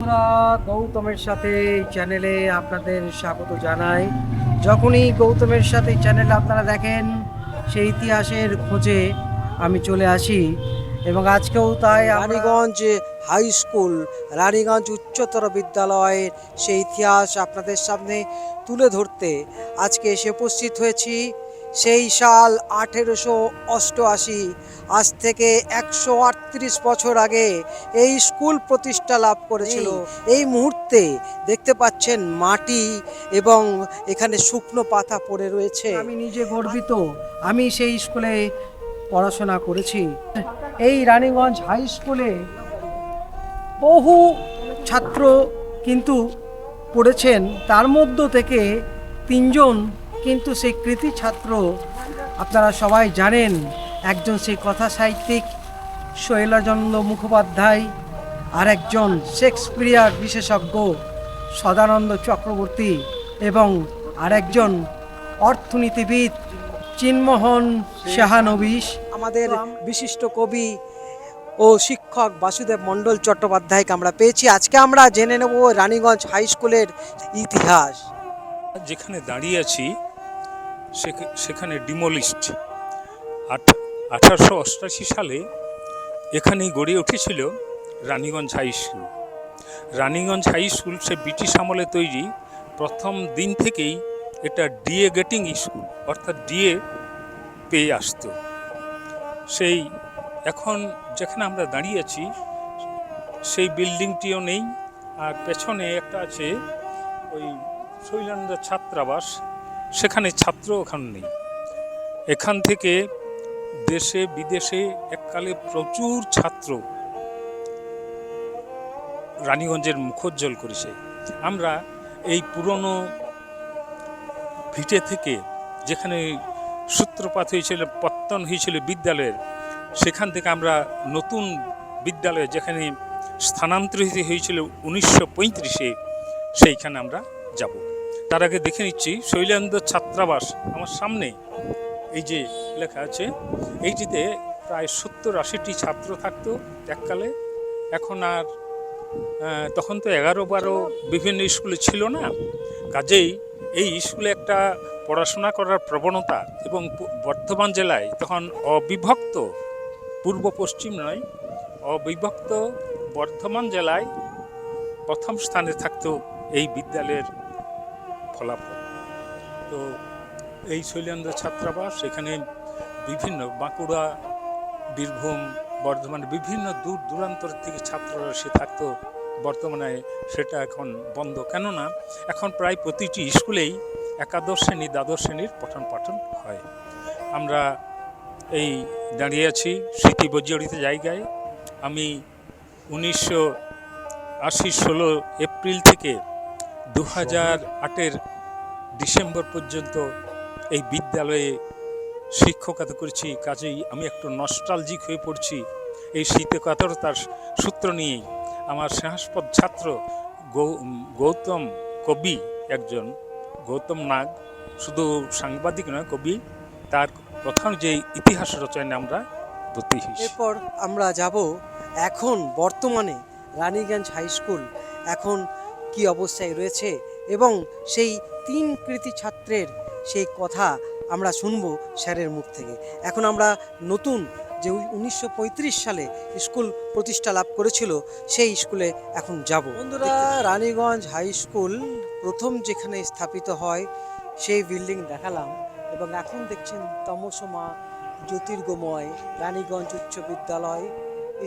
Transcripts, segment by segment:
আমরা গৌতমের সাথে চ্যানেলে আপনাদের স্বাগত জানাই। যখনই গৌতমের সাথে চ্যানেল আপনারা দেখেন, সেই ইতিহাসের খোঁজে আমি চলে আসি এবং আজকেও তাই রানীগঞ্জ হাই স্কুল, রানীগঞ্জ উচ্চতর বিদ্যালয়ের সেই ইতিহাস আপনাদের সামনে তুলে ধরতে আজকে এসে উপস্থিত হয়েছি। সেই সাল 1888, আজ থেকে 138 বছর আগে এই স্কুল প্রতিষ্ঠা লাভ করেছিল। এই মুহূর্তে দেখতে পাচ্ছেন মাটি এবং এখানে শুকনো পাতা পড়ে রয়েছে। আমি নিজে গর্বিত, আমি সেই স্কুলে পড়াশোনা করেছি। এই রানীগঞ্জ হাই স্কুলে বহু ছাত্র কিন্তু পড়েছেন, তার মধ্য থেকে 3জন কিন্তু সেই কৃতি ছাত্র আপনারা সবাই জানেন। একজন সেই কথা সাহিত্যিক শৈলচন্দ্র মুখোপাধ্যায়, আর একজন শেক্সপিয়ার বিশেষজ্ঞ সদানন্দ চক্রবর্তী, এবং আরেকজন অর্থনীতিবিদ চিন্মোহন সাহানবিশ। আমাদের বিশিষ্ট কবি ও শিক্ষক বাসুদেব মণ্ডল চট্টোপাধ্যায়কে আমরা পেয়েছি। আজকে আমরা জেনে নেব রানীগঞ্জ হাই স্কুলের ইতিহাস। যেখানে দাঁড়িয়ে আছি সেখানে ডিমোলিশড। 1888 সালে এখানেই গড়ে উঠেছিল Raniganj high school. Raniganj high school সে ব্রিটিশ আমলে তৈরি। প্রথম দিন থেকেই এটা ডিএ গেটিং স্কুল, অর্থাৎ ডিএ পেয়ে আসতো। সেই এখন যেখানে আমরা দাঁড়িয়ে আছি সেই বিল্ডিংটিও নেই, আর পেছনে একটা আছে ওই শৈলানন্দ ছাত্রাবাস, সেখানে ছাত্র ওখানে নেই। এখান থেকে দেশে বিদেশে এককালে প্রচুর ছাত্র রানীগঞ্জের মুখোজ্জ্বল করেছে। আমরা এই পুরনো ভিটে থেকে, যেখানে সূত্রপাত হয়েছিল, পত্তন হয়েছিল বিদ্যালয়ের, সেখান থেকে আমরা নতুন বিদ্যালয়ে যেখানে স্থানান্তরিত হয়েছিল 1935-এ, সেইখানে আমরা যাব। তার আগে দেখে নিচ্ছি শৈলেন্দ্র ছাত্রাবাস আমার সামনে এই যে লেখা আছে, এইটিতে প্রায় 70-80টি ছাত্র থাকতো এককালে। এখন আর তখন তো 11-12 বিভিন্ন স্কুলে ছিল না, কাজেই এই স্কুলে একটা পড়াশোনা করার প্রবণতা, এবং বর্ধমান জেলায় তখন অবিভক্ত, পূর্ব পশ্চিম নয়, অবিভক্ত বর্ধমান জেলায় প্রথম স্থানে থাকতো এই বিদ্যালয়ের ফলাফল। তো এই শৈলেন্দ্র ছাত্রাবাস, এখানে বিভিন্ন বাঁকুড়া, বীরভূম, বর্ধমান বিভিন্ন দূর দূরান্তর থেকে ছাত্ররা সে থাকতো। বর্তমানে সেটা এখন বন্ধ, কেননা এখন প্রায় প্রতিটি স্কুলেই একাদশ শ্রেণী, দ্বাদশ শ্রেণীর পঠন পাঠন হয়। আমরা এই দাঁড়িয়ে আছি স্মৃতি বিজড়িত জায়গায়। আমি 1980 16 এপ্রিল থেকে 2008-এর ডিসেম্বর পর্যন্ত এই বিদ্যালয়ে শিক্ষকতা করেছি, কাজেই আমি একটু নস্টালজিক হয়ে পড়ছি এই শিক্ষকতার সূত্র নিয়েই। আমার স্নেহাস্পদ ছাত্র গৌতম কবি, একজন গৌতম নাগ, শুধু সাংবাদিক নয়, কবি, তার প্রথম যে ইতিহাস রচনায় আমরা ব্রতী হয়েছি। এরপর আমরা যাব এখন বর্তমানে রানীগঞ্জ হাই স্কুল এখন কি অবস্থায় রয়েছে, এবং সেই 3 কৃতি ছাত্রের সেই কথা আমরা শুনবো স্যারের মুখ থেকে। এখন আমরা নতুন যে 1935 সালে স্কুল প্রতিষ্ঠা লাভ করেছিল সেই স্কুলে এখন যাব। বন্ধুরা, রানীগঞ্জ হাই স্কুল প্রথম যেখানে স্থাপিত হয় সেই বিল্ডিং দেখালাম, এবং এখন দেখছেন তমসমা জ্যোতির্গময় রানীগঞ্জ উচ্চ বিদ্যালয়,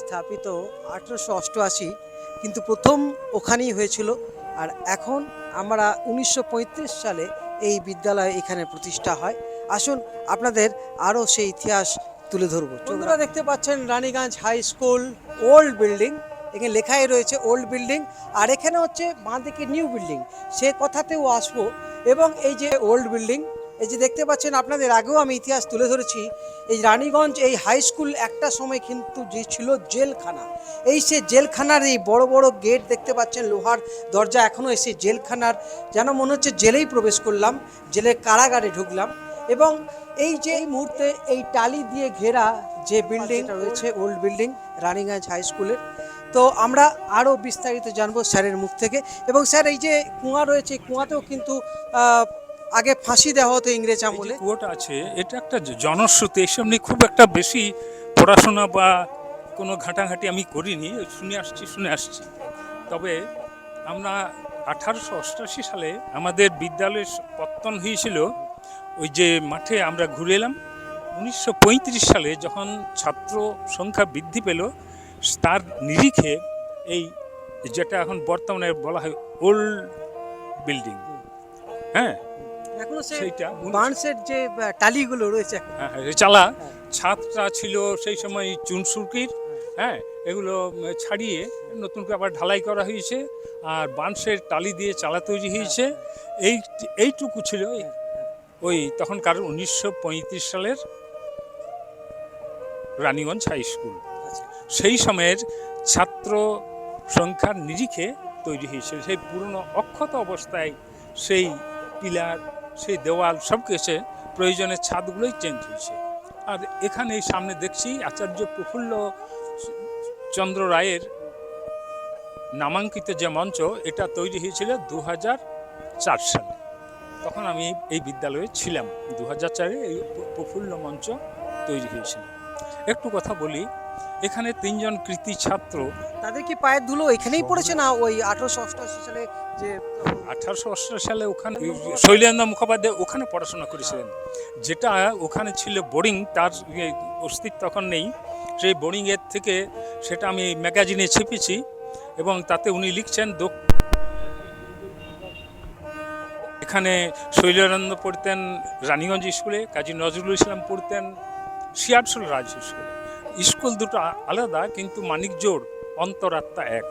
স্থাপিত 1888, কিন্তু প্রথম ওখানেই হয়েছিল। আর এখন আমরা 1935 সালে এই বিদ্যালয় এখানে প্রতিষ্ঠা হয়। আসুন আপনাদের আরও সেই ইতিহাস তুলে ধরবো। বন্ধুরা, দেখতে পাচ্ছেন Raniganj high school old building, এখানে লেখাই রয়েছে ওল্ড বিল্ডিং, আর এখানে হচ্ছে বাঁদিকে নিউ বিল্ডিং, সে কথাতেও আসবো। এবং এই যে ওল্ড বিল্ডিং, এই যে দেখতে পাচ্ছেন, আপনাদের আগেও আমি ইতিহাস তুলে ধরেছি, এই রানীগঞ্জ এই হাই স্কুল একটা সময় কিন্তু যে ছিল জেলখানা। এই সে জেলখানার এই বড় বড় গেট দেখতে পাচ্ছেন, লোহার দরজা, এখনও এসে জেলখানার যেন মনে হচ্ছে জেলেই প্রবেশ করলাম, জেলের কারাগারে ঢুকলাম। এবং এই যে এই মুহূর্তে এই টালি দিয়ে ঘেরা যে বিল্ডিংটা রয়েছে ওল্ড বিল্ডিং রানীগঞ্জ হাই স্কুলের, তো আমরা আরও বিস্তারিত জানবো স্যারের মুখ থেকে। এবং স্যার, এই যে কুয়া রয়েছে, এই কুয়াতেও কিন্তু আগে ফাঁসি দেওয়া হতো ইংরেজ এই যে আমলে। কুয়োটা আছে এটা একটা জনশ্রুতি, এসব নিয়ে খুব একটা বেশি পড়াশোনা বা কোনো ঘাঁটাঘাঁটি আমি করিনি, ওই শুনে আসছি। তবে আমরা 1888 সালে আমাদের বিদ্যালয়ের পত্তন হয়েছিল ওই যে মাঠে আমরা ঘুরে এলাম। 1935 সালে যখন ছাত্র সংখ্যা বৃদ্ধি পেল, তার নিরিখে এই যেটা এখন বর্তমানে বলা হয় ওল্ড বিল্ডিং, হ্যাঁ এখনো সেই সেইটা বাঁশের যে টালিগুলো রয়েছে। হ্যাঁ চালা ছাদটা ছিল সেই সময় চুনসুরকির, হ্যাঁ এগুলো ছাড়িয়ে নতুন করে আবার ঢালাই করা হয়েছে, আর বাঁশের টালি দিয়ে চালা তৈরি হয়েছে। এইটুকু ছিল ওই তখনকার 1935 সালের রানীগঞ্জ হাই স্কুল। সেই সময়ের ছাত্র সংখ্যার নিরিখে তৈরি হয়েছিল, সেই পুরনো অক্ষত অবস্থায় সেই পিলার, সেই দেওয়াল সব কিছু প্রয়োজনে ছাদগুলোই চেঞ্জ হয়েছে। আর এখানে সামনে দেখছি আচার্য প্রফুল্ল চন্দ্র রায়ের নামাঙ্কিত যে মঞ্চ, এটা তৈরি হয়েছিল 2004 সালে। তখন আমি এই বিদ্যালয়ে ছিলাম। 2004-এ এই প্রফুল্ল মঞ্চ তৈরি হয়েছিল। একটু কথা বলি, এখানে 3 জন কৃতি ছাত্র। তাদের কি পায়ের ধুলো এখানেই পড়েছে, না ওই 1888 সালে যে 1888 সালে ওখানে শৈলেন্দ্র মুখোপাধ্যায় ওখানে পড়াশোনা করেছিলেন। যেটা ওখানে ছিল বোর্ডিং, তার অস্তিত্ব তখন নেই। সেই বোর্ডিংয়ের থেকে সেটা আমি ম্যাগাজিনে ছেপেছি, এবং তাতে উনি লিখছেন এখানে শৈলানন্দ পড়তেন রানীগঞ্জ স্কুলে, কাজী নজরুল ইসলাম পড়তেন শিয়ারশোল রাজ স্কুলে। স্কুল দুটো আলাদা কিন্তু মানিকজোড়, অন্তরাত্মা এক।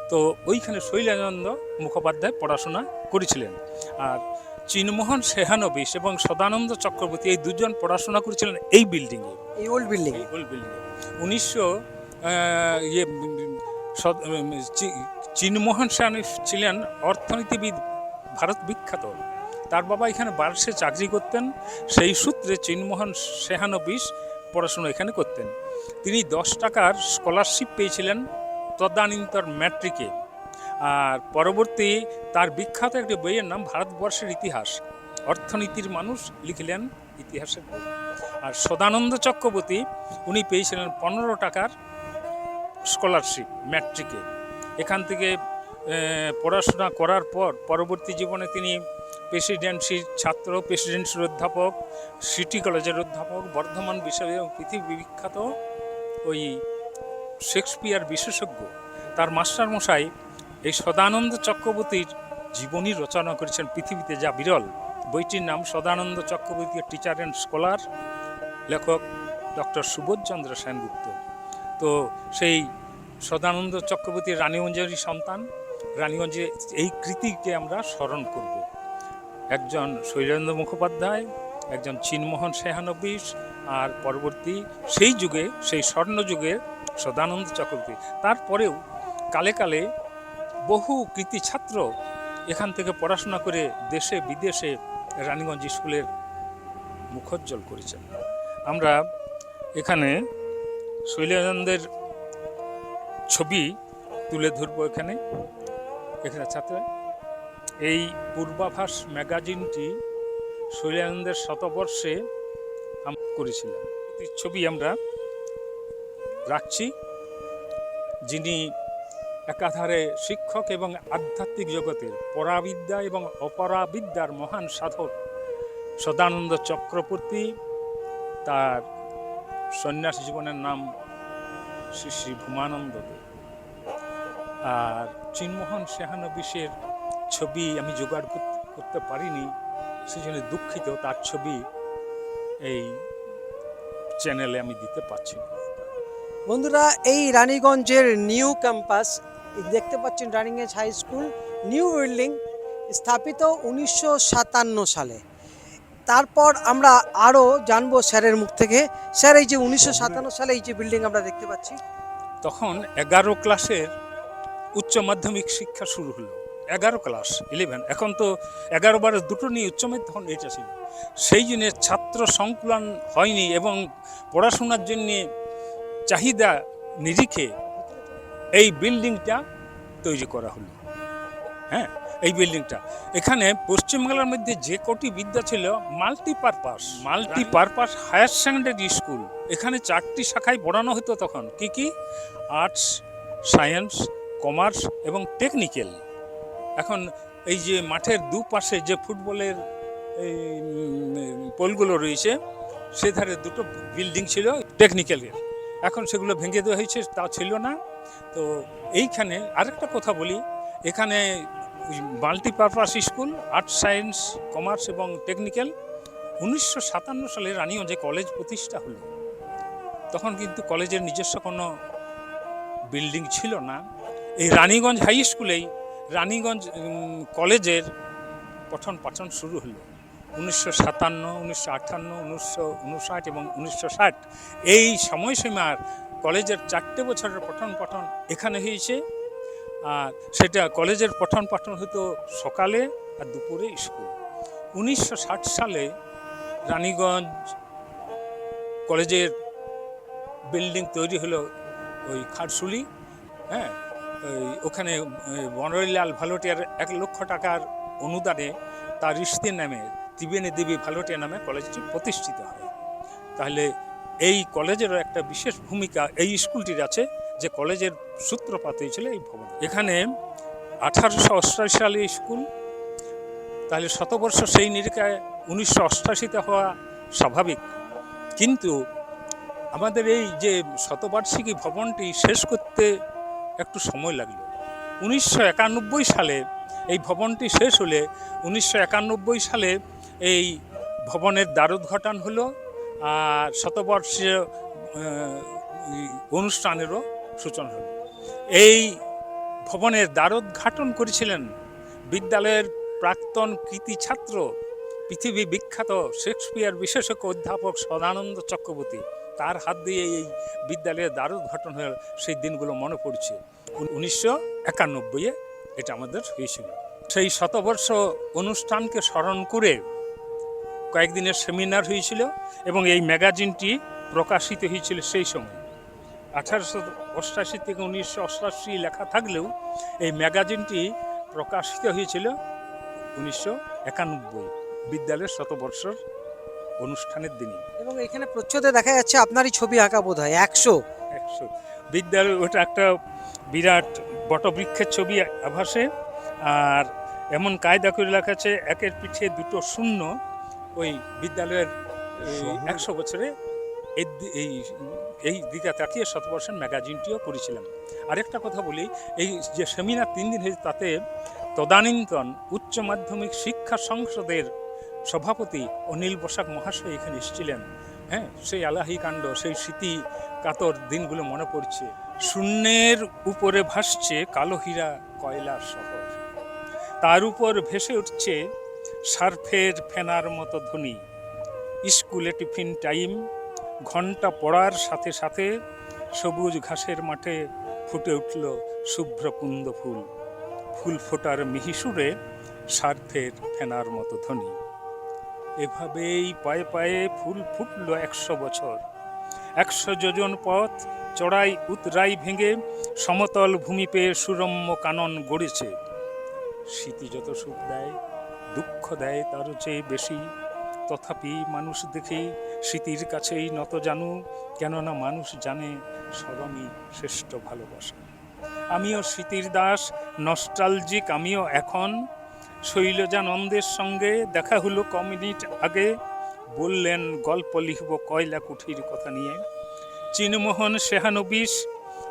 তো ওইখানে শৈলানন্দ মুখোপাধ্যায় পড়াশোনা করেছিলেন। আর চিনমোহন সেহানবিশ এবং সদানন্দ চক্রবর্তী এই দুজন পড়াশোনা করেছিলেন এই বিল্ডিংয়ে, এই ওল্ড বিল্ডিং। 1900 চিনমোহন সেহানবিশ ছিলেন অর্থনীতিবিদ, ভারত বিখ্যাত। তার বাবা এখানে বার্ষে চাকরি করতেন, সেই সূত্রে চিনমোহন সেহানবিশ পড়াশোনা এখানে করতেন। তিনি 10 টাকার স্কলারশিপ পেয়েছিলেন তদানীন্তন ম্যাট্রিকে। আর পরবর্তী তার বিখ্যাত একটি বইয়ের নাম ভারতবর্ষের ইতিহাস, অর্থনীতির মানুষ লিখলেন ইতিহাসের বই। আর সদানন্দ চক্রবর্তী উনি পেয়েছিলেন 15 টাকার স্কলারশিপ ম্যাট্রিকে। এখান থেকে পড়াশোনা করার পর পরবর্তী জীবনে তিনি প্রেসিডেন্সির ছাত্র, প্রেসিডেন্সির অধ্যাপক, সিটি কলেজের অধ্যাপক, বর্ধমান বিশ্ববিদ্যালয় পৃথিবী বিখ্যাত ওই শেক্সপিয়ার বিশেষজ্ঞ। তার মাস্টারমশাই এই সদানন্দ চক্রবর্তীর জীবনী রচনা করেছেন, পৃথিবীতে যা বিরল। বইটির নাম Sadananda Chakraborty teacher and scholar, লেখক ডক্টর সুবোধচন্দ্র সেনগুপ্ত। তো সেই সদানন্দ চক্রবর্তীর রানীগঞ্জেরই সন্তান। রানীগঞ্জে এই কৃতিকে আমরা স্মরণ করব। একজন শৈলেন্দ্র মুখোপাধ্যায়, একজন চিনমোহন সেহানবিশ, আর পরবর্তী সেই যুগে, সেই স্বর্ণযুগে সদানন্দ চক্রবর্তী। তারপরেও কালে কালে বহু কৃতি ছাত্র এখান থেকে পড়াশোনা করে দেশে বিদেশে রানীগঞ্জ স্কুলের মুখোজ্জ্বল করেছেন। আমরা এখানে শৈলেন্দ্রের ছবি তুলে ধরবো। এখানে ছাত্র এই পূর্বাভাস ম্যাগাজিনটি শৈলেন্দ্রের শতবর্ষে করেছিলাম। ছবি আমরা রাখছি, যিনি একাধারে শিক্ষক এবং আধ্যাত্মিক জগতের পরাবিদ্যা এবং অপরাবিদ্যার মহান সাধক সদানন্দ চক্রবর্তী। তার সন্ন্যাস জীবনের নাম শ্রী শ্রী ভূমানন্দ দেব। আর চিনমোহন সেহানবিশের ছবি আমি জোগাড় করতে পারিনি, সেই জন্য দুঃখিত। তার ছবি এই চ্যানেলে আমি দিতে পারছি না। বন্ধুরা, এই রানীগঞ্জের নিউ ক্যাম্পাস দেখতে পাচ্ছেন, Raniganj high school new building, স্থাপিত 1957 সালে। তারপর আমরা আরও জানবো স্যারের মুখ থেকে। স্যার, এই যে 1957 সালে এই যে বিল্ডিং আমরা দেখতে পাচ্ছি, তখন 11 ক্লাসের উচ্চ মাধ্যমিক শিক্ষা শুরু হলো। 11 ক্লাস 11, এখন তো 11-12 দুটো নিয়ে উচ্চ মাধ্যমিক, তখন এটা ছিল। সেই জন্য ছাত্র সংকুলন হয়নি এবং পড়াশোনার জন্যে চাহিদা নিরিখে এই বিল্ডিংটা তৈরি করা হলো। হ্যাঁ, এই বিল্ডিংটা এখানে পশ্চিমবাংলার মধ্যে যে কটি বিদ্যা ছিল মাল্টিপারপাস হায়ার সেকেন্ডারি স্কুল, এখানে 4টি শাখায় পড়ানো হতো তখন। কি কি? আর্টস, সায়েন্স, কমার্স এবং টেকনিক্যাল। এখন এই যে মাঠের দুপাশে যে ফুটবলের এই পোলগুলো রয়েছে, সেধারে দুটো বিল্ডিং ছিল টেকনিক্যালের, এখন সেগুলো ভেঙে দেওয়া হয়েছে, তা ছিল না। তো এইখানে আরেকটা কথা বলি, এখানে multipurpose school, arts, science, commerce এবং টেকনিক্যাল। 1957 সালে রানীগঞ্জে কলেজ প্রতিষ্ঠা হলো। তখন কিন্তু কলেজের নিজস্ব কোনো বিল্ডিং ছিল না। এই রানীগঞ্জ হাই স্কুলেই রানীগঞ্জ কলেজের পঠন পাঠন শুরু হলো 1957, 1958, 1959 এবং 1960। এই সময়সীমার কলেজের 4টে বছরের পঠন পাঠন এখানে হয়েছে। আর সেটা কলেজের পঠন পাঠন হতো সকালে আর দুপুরে স্কুল। 1960 সালে রানীগঞ্জ কলেজের বিল্ডিং তৈরি হলো ওই খারশুলি। হ্যাঁ, ওখানে বনরিলাল ভালোটিয়ার 1 লক্ষ টাকার অনুদানে তার স্ত্রীর নামে ত্রিবেণী দেবী ভালোটিয়া নামে কলেজটি প্রতিষ্ঠিত হয়। তাহলে এই কলেজেরও একটা বিশেষ ভূমিকা এই স্কুলটির আছে, যে কলেজের সূত্রপাত হয়েছিল এই ভবন। এখানে 1888 সালে স্কুল, তাহলে শতবর্ষ সেই নিরিখায় 1988-তে হওয়া স্বাভাবিক। কিন্তু আমাদের এই যে শতবার্ষিকী ভবনটি শেষ করতে একটু সময় লাগলো। 1991 সালে এই ভবনটি শেষ হলে 1991 সালে এই ভবনের দ্বারোদ্ঘাটন হলো, আর শতবর্ষীয় অনুষ্ঠানেরও সূচনা হলো। এই ভবনের দ্বারোদ্ঘাটন করেছিলেন বিদ্যালয়ের প্রাক্তন কৃতি ছাত্র, পৃথিবী বিখ্যাত শেক্সপিয়ার বিশেষজ্ঞ অধ্যাপক সদানন্দ চক্রবর্তী। তার হাত দিয়ে এই বিদ্যালয়ের দ্বারোদ্ঘাটন হয়ে সেই দিনগুলো মনে পড়ছে। 1991-এ এটা আমাদের হয়েছিল। সেই শতবর্ষ অনুষ্ঠানকে স্মরণ করে কয়েকদিনের সেমিনার হয়েছিল এবং এই ম্যাগাজিনটি প্রকাশিত হয়েছিল সেই সময়। 1888 থেকে 1988 লেখা থাকলেও এই ম্যাগাজিনটি প্রকাশিত হয়েছিল 1991 বিদ্যালয়ের শতবর্ষর অনুষ্ঠানের দিনই। এবং এখানে প্রচ্ছদে দেখা যাচ্ছে আপনারই ছবি আঁকা বোধ হয় 100 বিদ্যালয়, ওটা একটা বিরাট বটবৃক্ষের ছবি আভাসে, আর এমন কায়দা করে লেখা আছে 1-এর পিঠে 2 শূন্য। ওই বিদ্যালয়ের 100 বছরে এই দিকে তাকিয়ে শতবর্ষের ম্যাগাজিনটিও করেছিলাম। আরেকটা কথা বলি, এই যে সেমিনার 3 দিন হয়েছে, তাতে তদানীন্তন উচ্চ মাধ্যমিক শিক্ষা সংসদের সভাপতি অনিল বসাক মহাশয় এখানে এসেছিলেন। হ্যাঁ, সেই আলাহি কাণ্ড, সেই স্মৃতি কাতর দিনগুলো মনে পড়ছে। শূন্যের উপরে ভাসছে কালো হীরা কয়লার শহর, তার উপর ভেসে উঠছে সার্ফের ফেনার মতো ধ্বনি। স্কুলে টিফিন টাইম, ঘন্টা পড়ার সাথে সাথে সবুজ ঘাসের মাঠে ফুটে উঠল শুভ্র কুন্দ ফুল। ফুল ফোটার মিহিসুরে সার্ফের ফেনার মতো ধ্বনি। এভাবেই পায়ে পায়ে ফুল ফুটল 100 বছর। 100 যোজন পথ চড়াই উতরাই ভেঙে সমতল ভূমি পেয়ে সুরম্য কানন গড়েছে। স্মৃতি যত সুখ দেয়, দুঃখ দেয় তারও চেয়ে বেশি। তথাপি মানুষ দেখি স্মৃতির কাছেই নত জানু, কেননা মানুষ জানে স্মরণই শ্রেষ্ঠ ভালোবাসা। আমিও স্মৃতির দাস, নস্টালজিক আমিও এখন। শৈলজানন্দের সঙ্গে দেখা হলো কমিউনিট আগে, বললেন গল্প লিখব কয়লা কুঠির কথা নিয়ে। চিনমোহন সেহানবিশ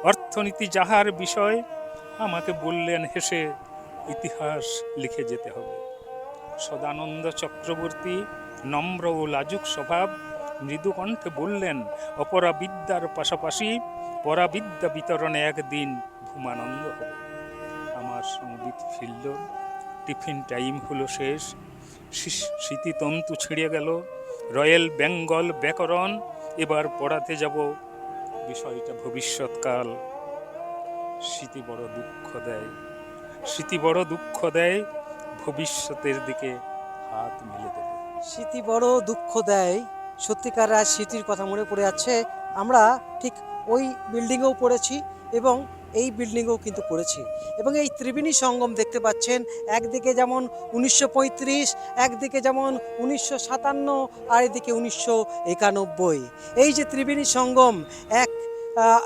অর্থনীতি যাহার বিষয়, আমাকে বললেন হেসে ইতিহাস লিখে যেতে হবে। সদানন্দ চক্রবর্তী নম্র ও লাজুক স্বভাব, মৃদু কণ্ঠে বললেন অপরাবিদ্যার পাশাপাশি পরাবিদ্যা বিতরণে একদিন ভূমানন্দ হবে। আমার সঙ্গীত ফিরল, টিফিন টাইম হলো শেষ, স্মৃতিতন্তু ছিঁড়ে গেল, রয়্যাল বেঙ্গল ব্যাকরণ। এবার পড়াতে যাব বিষয়টা ভবিষ্যৎকাল। স্মৃতি বড় দুঃখ দেয়, স্মৃতি বড় দুঃখ দেয়, ভবিষ্যতের দিকে হাত মেলে দেবে। স্মৃতি বড় দুঃখ দেয়, সত্যিকার আজ স্মৃতির কথা মনে পড়ে যাচ্ছে। আমরা ঠিক ওই বিল্ডিংয়েও পড়েছি এবং এই বিল্ডিংও কিন্তু করেছে। এবং এই ত্রিবেণী সঙ্গম দেখতে পাচ্ছেন, একদিকে যেমন 1935, একদিকে যেমন 1957, আর এদিকে 1991। এই যে ত্রিবেণী সঙ্গম, এক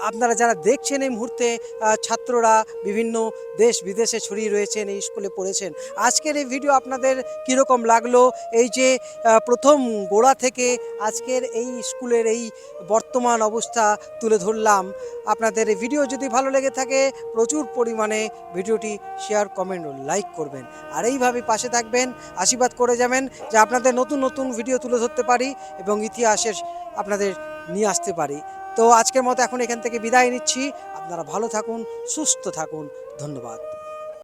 আপনারা যারা দেখছেন এই মুহূর্তে, ছাত্ররা বিভিন্ন দেশ বিদেশে ছড়িয়ে রয়েছেন, এই স্কুলে পড়েছেন। আজকের এই ভিডিও আপনাদের কীরকম লাগলো? এই যে প্রথম গোড়া থেকে আজকের এই স্কুলের এই বর্তমান অবস্থা তুলে ধরলাম। আপনাদের এই ভিডিও যদি ভালো লেগে থাকে প্রচুর পরিমাণে ভিডিওটি শেয়ার, কমেন্ট ও লাইক করবেন। আর এইভাবে পাশে থাকবেন, আশীর্বাদ করে যাবেন যে আপনাদের নতুন নতুন ভিডিও তুলে ধরতে পারি এবং ইতিহাসের আপনাদের নিয়ে আসতে পারি। তো আজকের মতো এখন এখান থেকে বিদায় নিচ্ছি। আপনারা ভালো থাকুন, সুস্থ থাকুন। ধন্যবাদ।